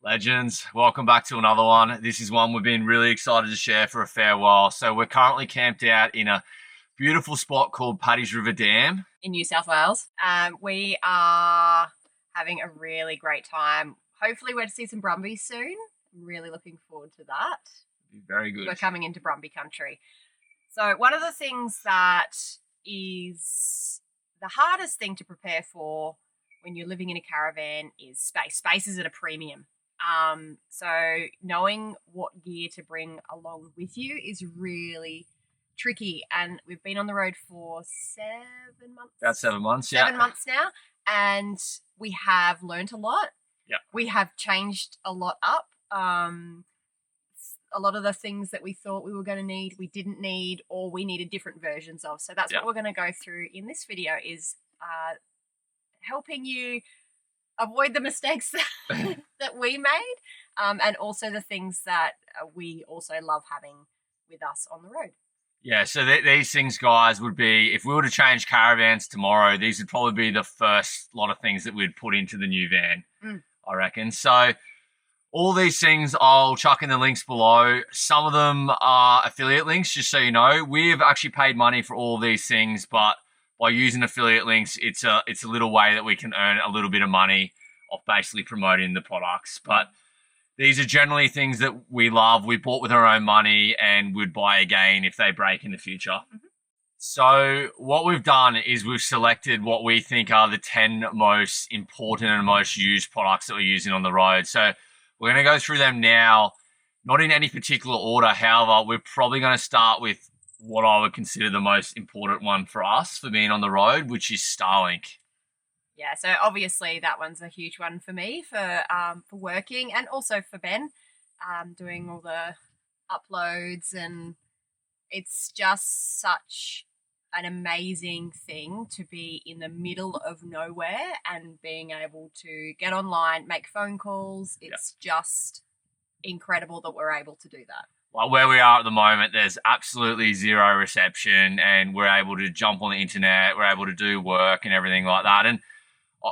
Legends, welcome back to another one. This is one we've been really excited to share for a fair while. So we're currently camped out in a beautiful spot called Paddy's River Dam in New South Wales. We are having a really great time. Hopefully we're to see some brumbies soon. I'm really looking forward to that. Very good. We're coming into Brumby country. So one of the things that is the hardest thing to prepare for when you're living in a caravan is space. Space is at a premium. So knowing what gear to bring along with you is really tricky. And we've been on the road for 7 months. About 7 months, yeah. 7 months now. And we have learnt a lot. Yeah. We have changed a lot up. A lot of the things that we thought we were going to need, we didn't need, or we needed different versions of. So that's what we're going to go through in this video is helping you avoid the mistakes that we made, and also the things that we also love having with us on the road. Yeah, so these things, guys, would be, if we were to change caravans tomorrow, these would probably be the first lot of things that we'd put into the new van, I reckon. So all these things I'll chuck in the links below. Some of them are affiliate links, just so you know. We've actually paid money for all these things, but by using affiliate links, it's a little way that we can earn a little bit of money off basically promoting the products. But these are generally things that we love. We bought with our own money and would buy again if they break in the future. So what we've done is we've selected what we think are the 10 most important and most used products that we're using on the road. So we're going to go through them now, not in any particular order. However, we're probably going to start with what I would consider the most important one for us for being on the road, which is Starlink. Yeah, so obviously that one's a huge one for me for working, and also for Ben, doing all the uploads, and it's just such an amazing thing to be in the middle of nowhere and being able to get online, make phone calls. It's just incredible that we're able to do that. Like where we are at the moment, there's absolutely zero reception, and we're able to jump on the internet, we're able to do work and everything like that. And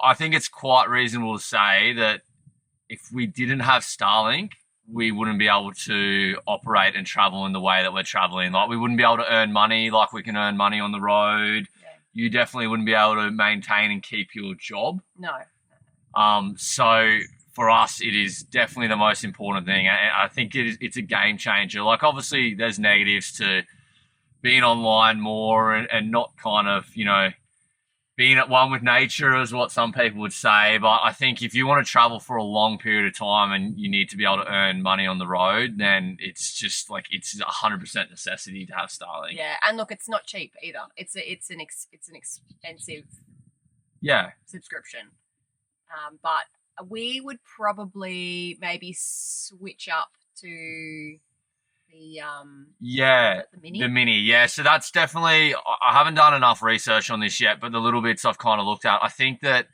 I think it's quite reasonable to say that if we didn't have Starlink, we wouldn't be able to operate and travel in the way that we're traveling. Like we wouldn't be able to earn money like we can earn money on the road. Yeah. You definitely wouldn't be able to maintain and keep your job. No. So for us, it is definitely the most important thing. And I think it's a game changer. Like obviously there's negatives to being online more and not kind of, being at one with nature is what some people would say. But I think if you want to travel for a long period of time and you need to be able to earn money on the road, then it's just like it's 100% necessity to have Starlink. Yeah, and look, it's not cheap either. It's an expensive subscription. But we would probably maybe switch up to the mini. Yeah, so that's definitely, I haven't done enough research on this yet, but the little bits I've kind of looked at, I think that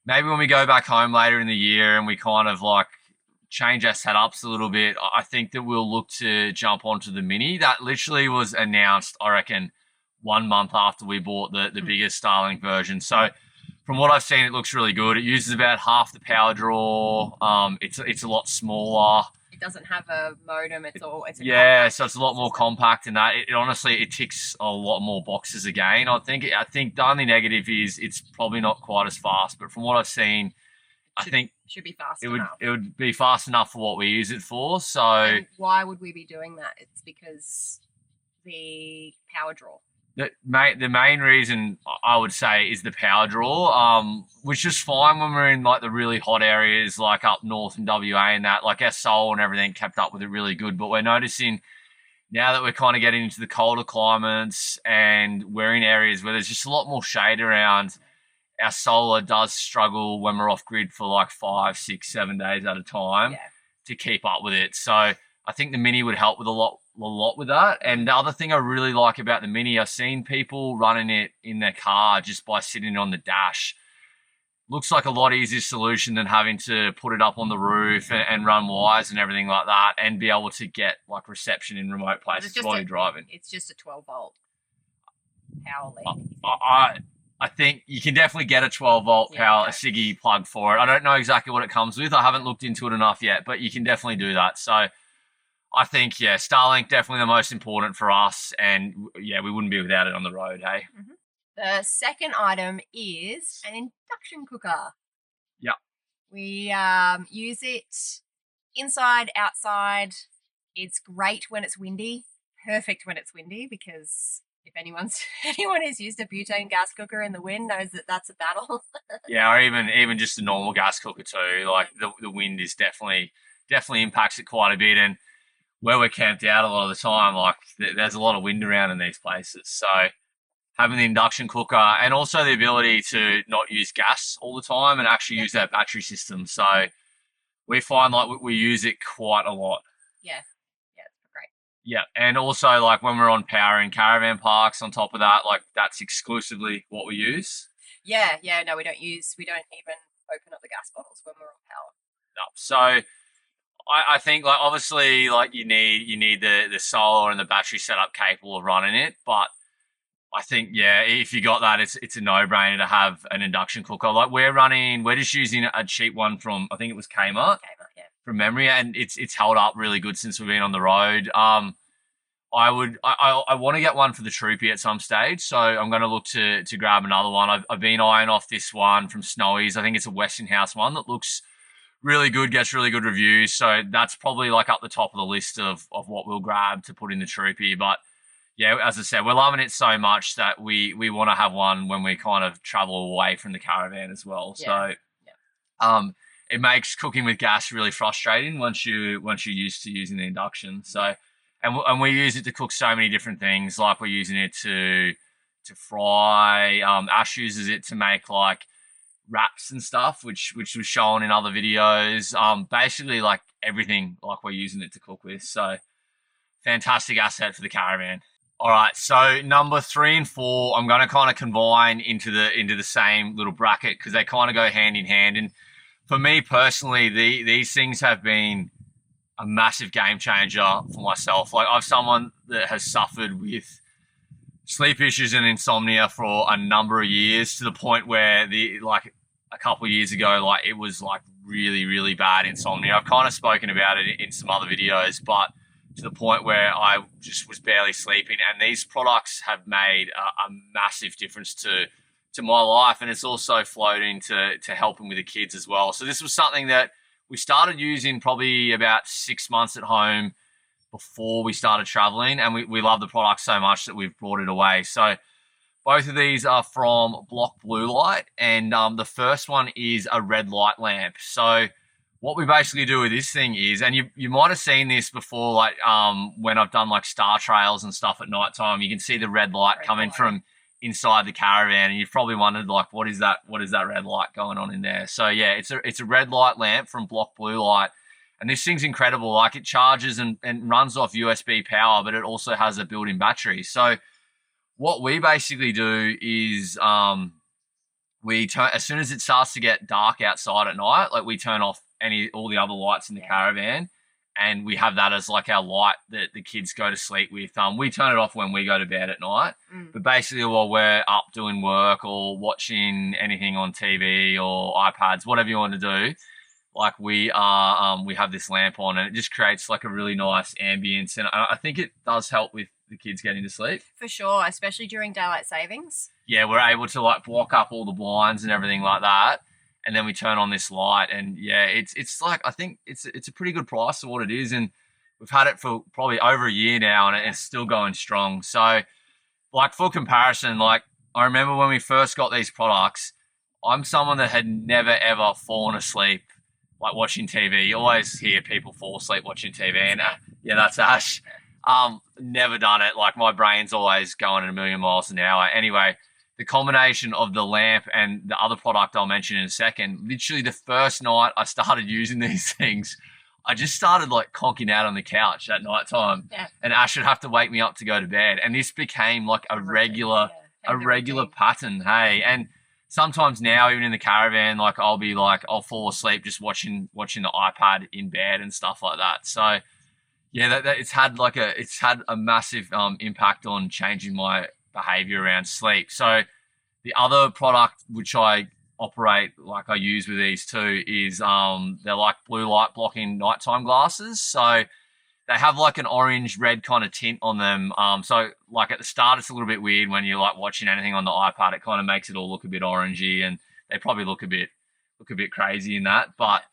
maybe when we go back home later in the year and we kind of like change our setups a little bit, I think that we'll look to jump onto the mini. That literally was announced, I reckon, 1 month after we bought the biggest Starlink version. So from what I've seen, it looks really good. It uses about half the power draw. It's a lot smaller. It doesn't have a modem. So it's a lot more compact, and that it honestly ticks a lot more boxes again. I think the only negative is it's probably not quite as fast, but from what I've seen, I think it should be fast enough. It would be fast enough for what we use it for. So and why would we be doing that? It's because the power draw. The main reason I would say is the power draw, which is fine when we're in like the really hot areas like up north in WA and that, like our soul and everything kept up with it really good. But we're noticing now that we're kind of getting into the colder climates and we're in areas where there's just a lot more shade around, our solar does struggle when we're off grid for like 5, 6, 7 days at a time to keep up with it. So I think the mini would help with a lot with that. And the other thing I really like about the mini, I've seen people running it in their car just by sitting on the dash. Looks like a lot easier solution than having to put it up on the roof and run wires and everything like that and be able to get like reception in remote places while you're driving. It's just a 12-volt power lead. I think you can definitely get a 12-volt power, a Siggy plug for it. I don't know exactly what it comes with. I haven't looked into it enough yet, but you can definitely do that. So I think, yeah, Starlink definitely the most important for us. And, yeah, we wouldn't be without it on the road, hey? Mm-hmm. The second item is an induction cooker. Yep. We use it inside, outside. It's great when it's windy. Perfect when it's windy, because if anyone who's used a butane gas cooker in the wind knows that that's a battle. Yeah, or even just a normal gas cooker too. Like the wind is definitely impacts it quite a bit. And where we're camped out a lot of the time, like there's a lot of wind around in these places. So having the induction cooker and also the ability to not use gas all the time and actually use that battery system. So we find like we use it quite a lot. Yeah. It's great. Yeah, and also like when we're on power in caravan parks, on top of that, like that's exclusively what we use. Yeah, no, we don't even open up the gas bottles when we're on power. No. So I think like obviously like you need the solar and the battery setup capable of running it, but I think, yeah, if you got that, it's a no-brainer to have an induction cooker. Like we're just using a cheap one from, I think it was Kmart, yeah, from memory, and it's held up really good since we've been on the road. I want to get one for the troopy at some stage, so I'm going to look to grab another one. I've been eyeing off this one from Snowy's. I think it's a Westinghouse one that looks really good, gets really good reviews, so that's probably like up the top of the list of what we'll grab to put in the troopy. But yeah, as I said, we're loving it so much that we want to have one when we kind of travel away from the caravan as well. Yeah. So, it makes cooking with gas really frustrating once you're used to using the induction. So, and we use it to cook so many different things. Like we're using it to fry. Ash uses it to make like wraps and stuff, which was shown in other videos. Basically like everything, like we're using it to cook with. So, fantastic asset for the caravan. All right, so number 3 and 4, I'm going to kind of combine into the same little bracket because they kind of go hand in hand. And for me personally, these things have been a massive game changer for myself. Like I'm someone that has suffered with sleep issues and insomnia for a number of years, to the point where a couple of years ago, like it was like really, really bad insomnia. I've kind of spoken about it in some other videos, but to the point where I just was barely sleeping. And these products have made a massive difference to my life. And it's also flowed into helping with the kids as well. So this was something that we started using probably about 6 months at home before we started traveling. And we love the product so much that we've brought it away. So both of these are from Block Blue Light. And the first one is a red light lamp. So what we basically do with this thing is, and you might have seen this before, like when I've done like star trails and stuff at night time, you can see the red light coming from inside the caravan, and you've probably wondered like, what is that red light going on in there? So yeah, it's a red light lamp from Block Blue Light, and this thing's incredible. Like it charges and runs off USB power, but it also has a built-in battery. So what we basically do is we turn, as soon as it starts to get dark outside at night, like we turn off all the other lights in the caravan, and we have that as like our light that the kids go to sleep with. We turn it off when we go to bed at night, but basically while we're up doing work or watching anything on TV or iPads, whatever you want to do, like we have this lamp on, and it just creates like a really nice ambience, and I think it does help with the kids getting to sleep. For sure, especially during daylight savings. Yeah, we're able to like block up all the blinds and everything like that. And then we turn on this light, and yeah, it's like, I think it's a pretty good price for what it is, and we've had it for probably over a year now, and it's still going strong. So, like for comparison, like I remember when we first got these products, I'm someone that had never ever fallen asleep like watching TV. You always hear people fall asleep watching TV, and yeah, that's Ash. Never done it. Like my brain's always going at a million miles an hour. Anyway, the combination of the lamp and the other product I'll mention in a second, literally the first night I started using these things, I just started like conking out on the couch at night time, and Ash would have to wake me up to go to bed. And this became like a regular pattern. Hey, and sometimes now even in the caravan, like I'll fall asleep just watching the iPad in bed and stuff like that. So yeah, it's had a massive impact on changing my behavior around sleep. So The other product which I operate, like I use with these too, is they're like blue light blocking nighttime glasses. So they have like an orange red kind of tint on them. So like at the start, it's a little bit weird when you're like watching anything on the iPad. It kind of makes it all look a bit orangey, and they probably look a bit crazy in that. But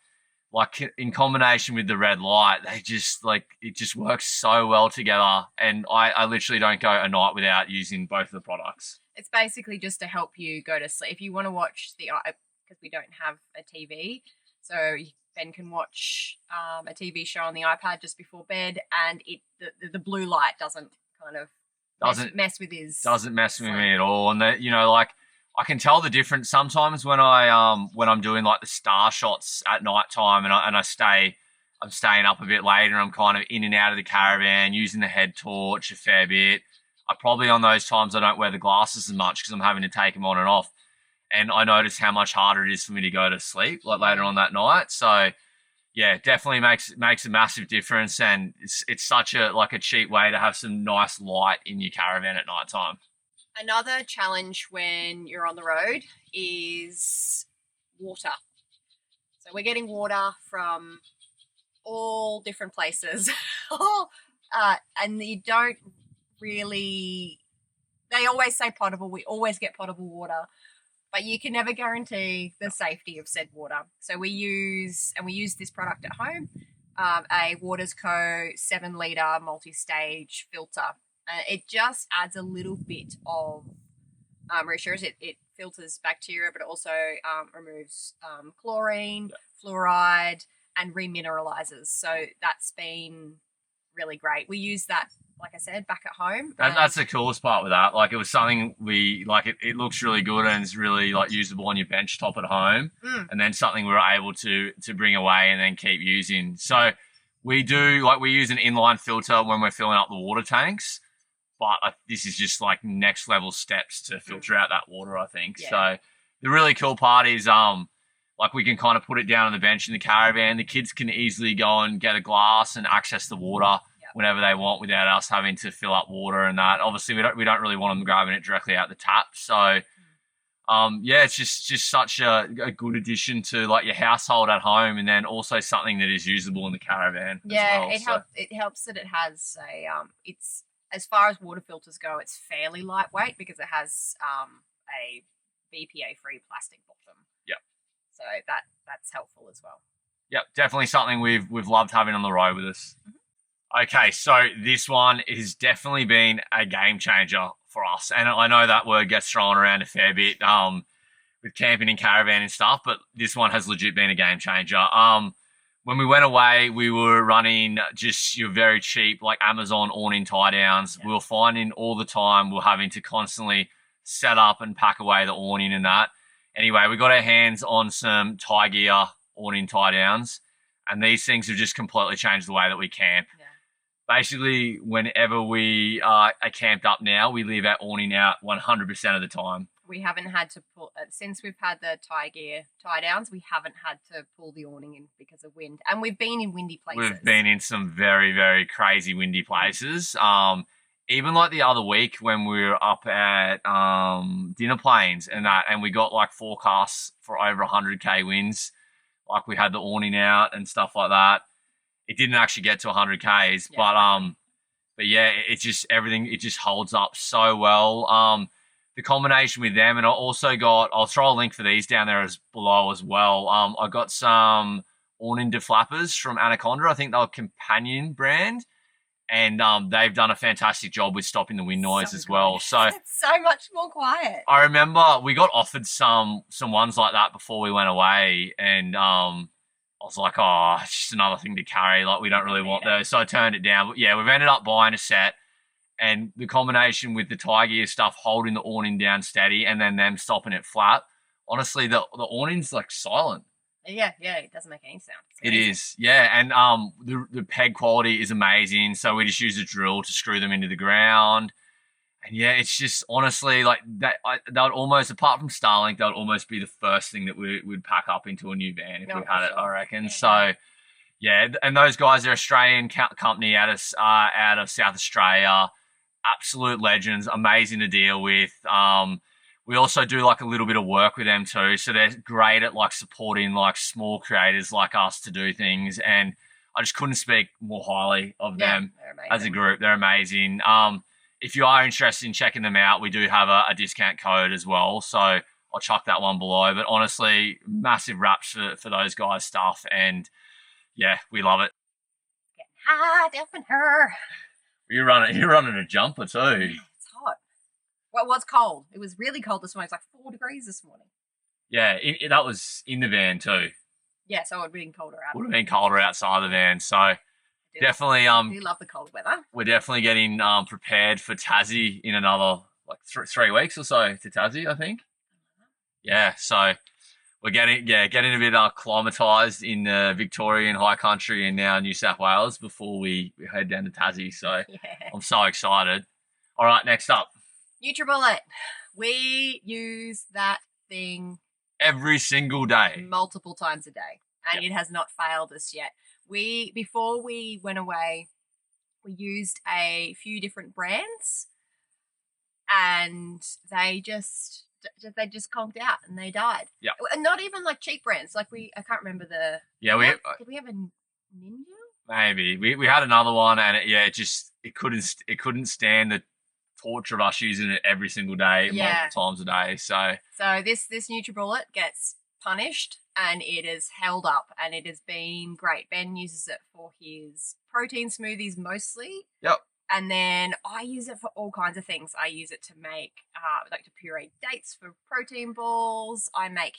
like in combination with the red light, they just like it just works so well together. And I literally don't go a night without using both of the products. It's basically just to help you go to sleep. If you want to watch because we don't have a TV, so Ben can watch a TV show on the iPad just before bed, and the blue light doesn't kind of mess with his. Doesn't mess with me at all, and that, you know, like I can tell the difference sometimes when I'm doing like the star shots at night time, and I'm staying up a bit later. I'm kind of in and out of the caravan using the head torch a fair bit. I probably on those times I don't wear the glasses as much because I'm having to take them on and off. And I notice how much harder it is for me to go to sleep like later on that night. So yeah, definitely makes a massive difference, and it's such a cheap way to have some nice light in your caravan at night time. Another challenge when you're on the road is water. So we're getting water from all different places, and you don't really. They always say potable. We always get potable water, but you can never guarantee the safety of said water. So we use this product at home, a Waters Co 7-litre multi-stage filter. It just adds a little bit of reassurance. It filters bacteria, but it also removes chlorine, fluoride, and remineralizes. So that's been really great. We use that, like I said, back at home. That's the coolest part with that. Like, it was something we like. It looks really good and it's really like usable on your bench top at home, and then something we were able to bring away and then keep using. So we use an inline filter when we're filling up the water tanks. But this is just like next level steps to filter out that water, I think. Yeah. So the really cool part is like we can kind of put it down on the bench in the caravan. The kids can easily go and get a glass and access the water whenever they want without us having to fill up water and that. Obviously, we don't really want them grabbing it directly out the tap. So yeah, it's just such a good addition to like your household at home, and then also something that is usable in the caravan. Yeah, as well. It helps that it has it's. As far as water filters go, it's fairly lightweight because it has a BPA-free plastic bottom. Yep. So that's helpful as well. Yep, definitely something we've loved having on the road with us. Mm-hmm. Okay, so this one has definitely been a game changer for us, and I know that word gets thrown around a fair bit with camping and caravan and stuff, but this one has legit been a game changer. When we went away, we were running just your very cheap, like Amazon awning tie downs. Yeah. We were finding all the time we were having to constantly set up and pack away the awning and that. Anyway, we got our hands on some Tiegear awning tie downs, and these things have just completely changed the way that we camp. Yeah. Basically, whenever we are camped up now, we leave our awning out 100% of the time. We haven't had to pull, since we've had the Tiegear tie downs, we haven't had to pull the awning in because of wind. And we've been in windy places. We've been in some very, very crazy windy places. Even like the other week when we were up at Dinner Plains and that, and we got like forecasts for over 100k winds. Like we had the awning out and stuff like that. It didn't actually get to 100k's, but yeah, it just holds up so well. The combination with them, and I'll throw a link for these down there below as well. I got some awning deflappers from Anaconda. I think they're a Companion brand, and they've done a fantastic job with stopping the wind noise as well. So it's so much more quiet. I remember we got offered some ones like that before we went away, and I was like, oh, it's just another thing to carry. Like, we don't really want those. So I turned it down. But yeah, we've ended up buying a set. And the combination with the Tiegear stuff holding the awning down steady and then them stopping it flat, honestly, the awning's like silent. Yeah, it doesn't make any sound. It is, yeah. And the peg quality is amazing. So we just use a drill to screw them into the ground. And yeah, it's just honestly like that. That would almost, apart from Starlink, that would almost be the first thing that we'd pack up into a new van if we had it, I reckon. Yeah. So yeah, and those guys are Australian company out of South Australia. Absolute legends, amazing to deal with. We also do like a little bit of work with them too. So they're great at like supporting like small creators like us to do things. And I just couldn't speak more highly of them as a group. They're amazing. If you are interested in checking them out, we do have a discount code as well. So I'll chuck that one below. But honestly, massive raps for those guys' stuff. And yeah, we love it. Getting hot up in her. You're running a jumper too. It's hot. Well, it was cold. It was really cold this morning. It's like 4 degrees this morning. Yeah, that was in the van too. Yeah, so it would have been colder out. Would have been colder outside the van. So definitely, I do love the cold weather. We're definitely getting prepared for Tassie in another like 3 weeks or so to Tassie, I think. Yeah, so we're getting a bit acclimatized in Victorian high country and now New South Wales before we head down to Tassie. So I'm so excited. All right, next up. Nutribullet. We use that thing every single day. Multiple times a day. And it has not failed us yet. Before we went away, we used a few different brands and they just conked out and they died. Yeah. And not even like cheap brands. Like I can't remember the. Yeah, did we have a Ninja? Maybe we had another one, and it couldn't stand the torture of us using it every single day, multiple times a day. So this Nutribullet gets punished, and it has held up, and it has been great. Ben uses it for his protein smoothies mostly. Yep. And then I use it for all kinds of things. I use it to make, to puree dates for protein balls. I make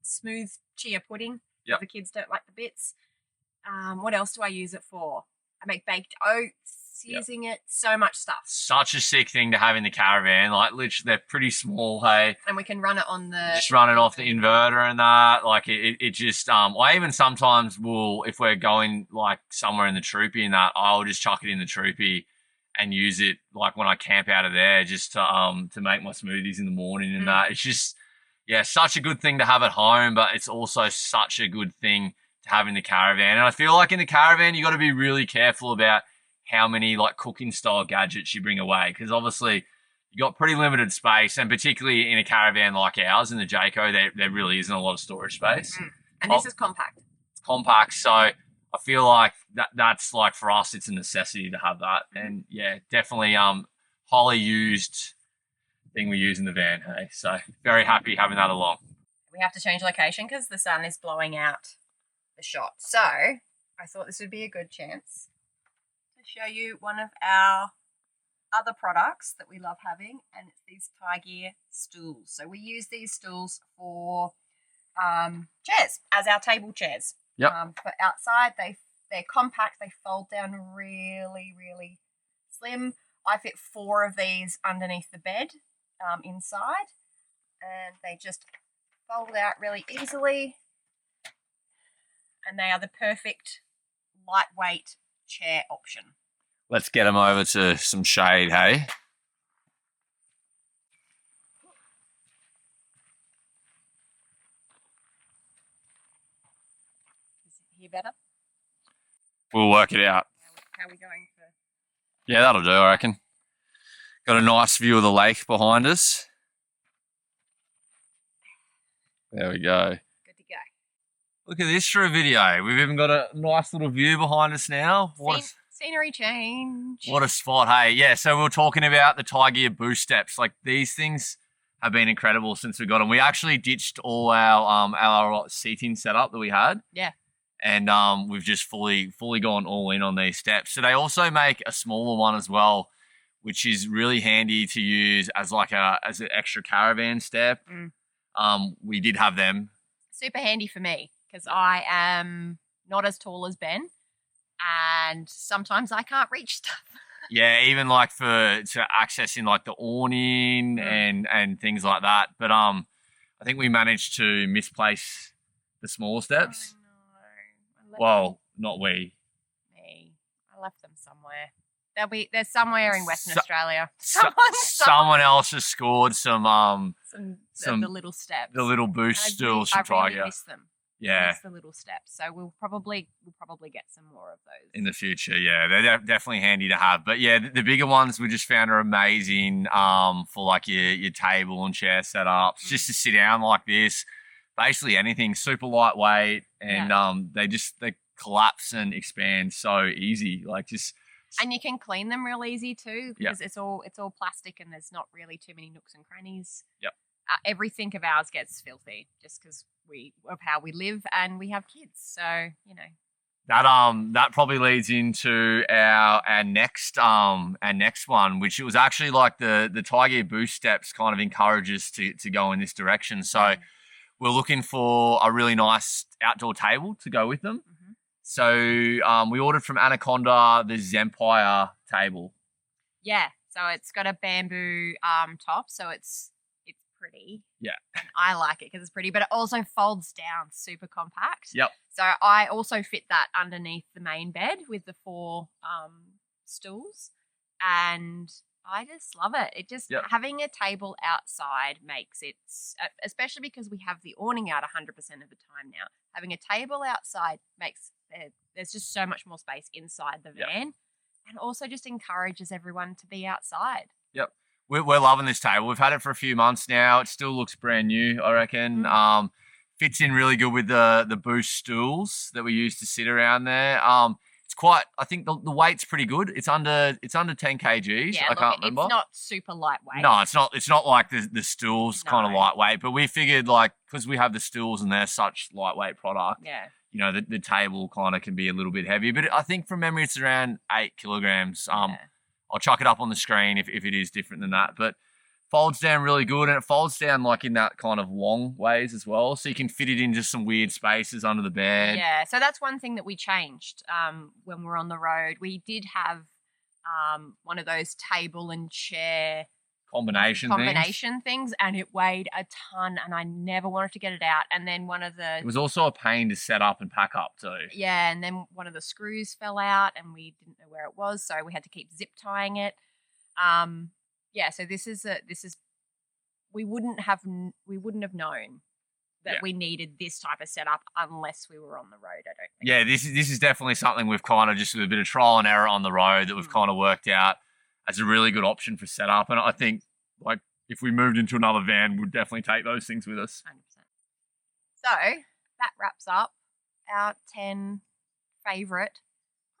smooth chia pudding. Yep. The kids don't like the bits. What else do I use it for? I make baked oats using it. So much stuff. Such a sick thing to have in the caravan. Like literally, they're pretty small. Hey, and we can run it on just run it off the inverter and that. Like it just I even sometimes will, if we're going like somewhere in the troopy and that, I'll just chuck it in the troopy and use it like when I camp out of there just to make my smoothies in the morning and that. It's just such a good thing to have at home, but it's also such a good thing to have in the caravan. And I feel like in the caravan you got to be really careful about how many like cooking style gadgets you bring away, because obviously you got pretty limited space, and particularly in a caravan like ours in the Jayco, there really isn't a lot of storage space. And this is compact. It's compact, so I feel like that's like for us it's a necessity to have that. And yeah, definitely highly used thing we use in the van. Hey, so very happy having that along. We have to change location because the sun is blowing out the shot, so I thought this would be a good chance show you one of our other products that we love having, and it's these Tiegear stools. So we use these stools for chairs, as our table chairs. Yep. For outside, they're compact, they fold down really, really slim. I fit 4 of these underneath the bed inside, and they just fold out really easily, and they are the perfect lightweight chair option. Let's get them over to some shade, hey? Is it here better? We'll work it out. How are we going for? Yeah, that'll do, I reckon. Got a nice view of the lake behind us. There we go. Good to go. Look at this for a video. We've even got a nice little view behind us now. Scenery change. What a spot, hey. Yeah, so we were talking about the Tiegear boost steps. Like these things have been incredible since we got them. We actually ditched all our seating setup that we had. Yeah. And we've just fully gone all in on these steps. So they also make a smaller one as well, which is really handy to use as like as an extra caravan step. We did have them. Super handy for me because I am not as tall as Ben. And sometimes I can't reach stuff. Yeah, even like to accessing like the awning and things like that. But I think we managed to misplace the small steps. Oh, no. Well, not we. Me. I left them somewhere. They're somewhere in Western Australia. Someone else has scored some the little steps. The little boost stools from Tiegear. I really miss them. Yeah. Just the little steps. So we'll probably get some more of those in the future. Yeah, they're definitely handy to have. But yeah, the bigger ones we just found are amazing for like your table and chair setups, just to sit down like this. Basically anything, super lightweight, and they collapse and expand so easy. Like just. And you can clean them real easy too, because it's all plastic and there's not really too many nooks and crannies. Yep. Everything of ours gets filthy just because of how we live and we have kids. So that probably leads into our next one, which it was actually like the Tiegear boost steps kind of encourage us to go in this direction. So we're looking for a really nice outdoor table to go with them. So we ordered from Anaconda the Zempire Table. Yeah, so it's got a bamboo top, so it's pretty. Yeah. And I like it because it's pretty, but it also folds down super compact. Yep. So I also fit that underneath the main bed with the 4 stools, and I just love it. It just having a table outside makes it, especially because we have the awning out 100% of the time now. Having a table outside makes there's just so much more space inside the van, and also just encourages everyone to be outside. Yep. We're loving this table. We've had it for a few months now. It still looks brand new, I reckon. Fits in really good with the Boost stools that we use to sit around there. It's quite. I think the weight's pretty good. It's under 10 kgs. Yeah, I can't remember. It's not super lightweight. No, it's not. It's not like the stools kind of lightweight. But we figured like because we have the stools and they're such lightweight product. Yeah. You know the table kind of can be a little bit heavy, but I think from memory it's around 8 kilograms. I'll chuck it up on the screen if it is different than that. But folds down really good, and it folds down like in that kind of long ways as well. So you can fit it into some weird spaces under the bed. Yeah, so that's one thing that we changed when we're on the road. We did have one of those table and chair combination things, and it weighed a ton, and I never wanted to get it out. And then it was also a pain to set up and pack up too. Yeah, and then one of the screws fell out and we didn't know where it was, so we had to keep zip tying it. So this is we wouldn't have known that we needed this type of setup unless we were on the road, I don't think. Yeah, this is definitely something we've kind of just with a bit of trial and error on the road that we've kind of worked out as a really good option for setup. And I think like if we moved into another van, we'd definitely take those things with us. 100%. So that wraps up our 10 favourite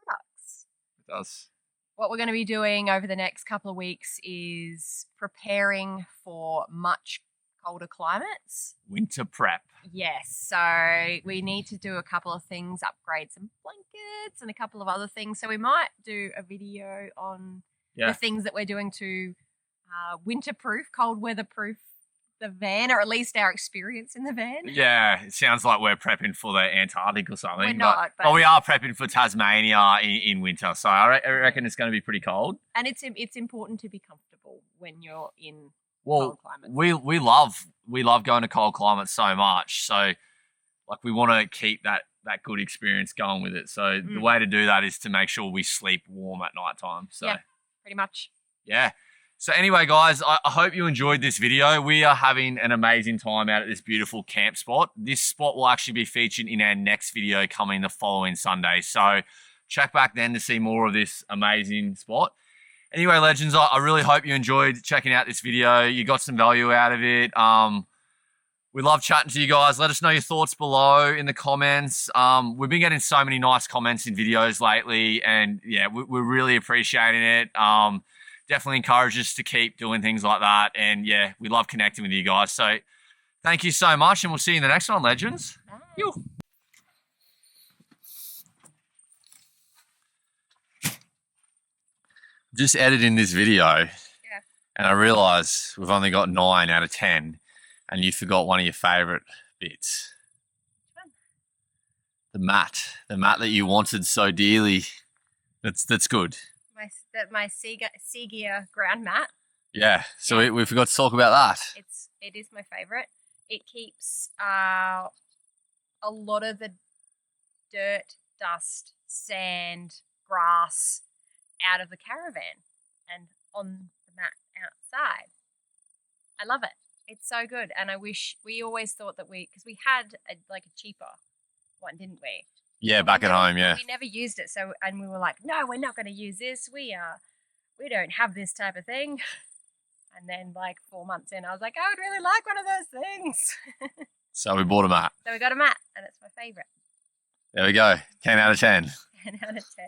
products. It does. What we're going to be doing over the next couple of weeks is preparing for much colder climates. Winter prep. Yes. So we need to do a couple of things, upgrade some blankets and a couple of other things. So we might do a video on the things that we're doing to winterproof, cold weather-proof the van, or at least our experience in the van. Yeah, it sounds like we're prepping for the Antarctic or something. We're not. But we are prepping for Tasmania in winter, so I reckon it's going to be pretty cold. And it's important to be comfortable when you're in cold climates. We love going to cold climates so much, so like we want to keep that good experience going with it. So the way to do that is to make sure we sleep warm at night time. So pretty much. Yeah. So anyway, guys, I hope you enjoyed this video. We are having an amazing time out at this beautiful camp spot. This spot will actually be featured in our next video coming the following Sunday. So check back then to see more of this amazing spot. Anyway, legends, I really hope you enjoyed checking out this video. You got some value out of it. We love chatting to you guys. Let us know your thoughts below in the comments. We've been getting so many nice comments in videos lately, and yeah, we're really appreciating it. Definitely encourage us to keep doing things like that. And yeah, we love connecting with you guys. So thank you so much, and we'll see you in the next one, legends. Bye. Just editing this video, and I realise we've only got 9 out of 10, and you forgot one of your favourite bits. The mat that you wanted so dearly. That's good. My Tiegear ground mat. Yeah, so we forgot to talk about that. It is my favourite. It keeps a lot of the dirt, dust, sand, grass out of the caravan and on the mat outside. I love it. It's so good, and I wish we always thought that because we had a cheaper one, didn't we? Yeah, But back at home, yeah. We never used it, so and we were like, no, we're not going to use this. We don't have this type of thing. And then 4 months in, I was like, I would really like one of those things. So we bought a mat. So we got a mat, and it's my favourite. There we go. 10 out of 10. 10 out of 10.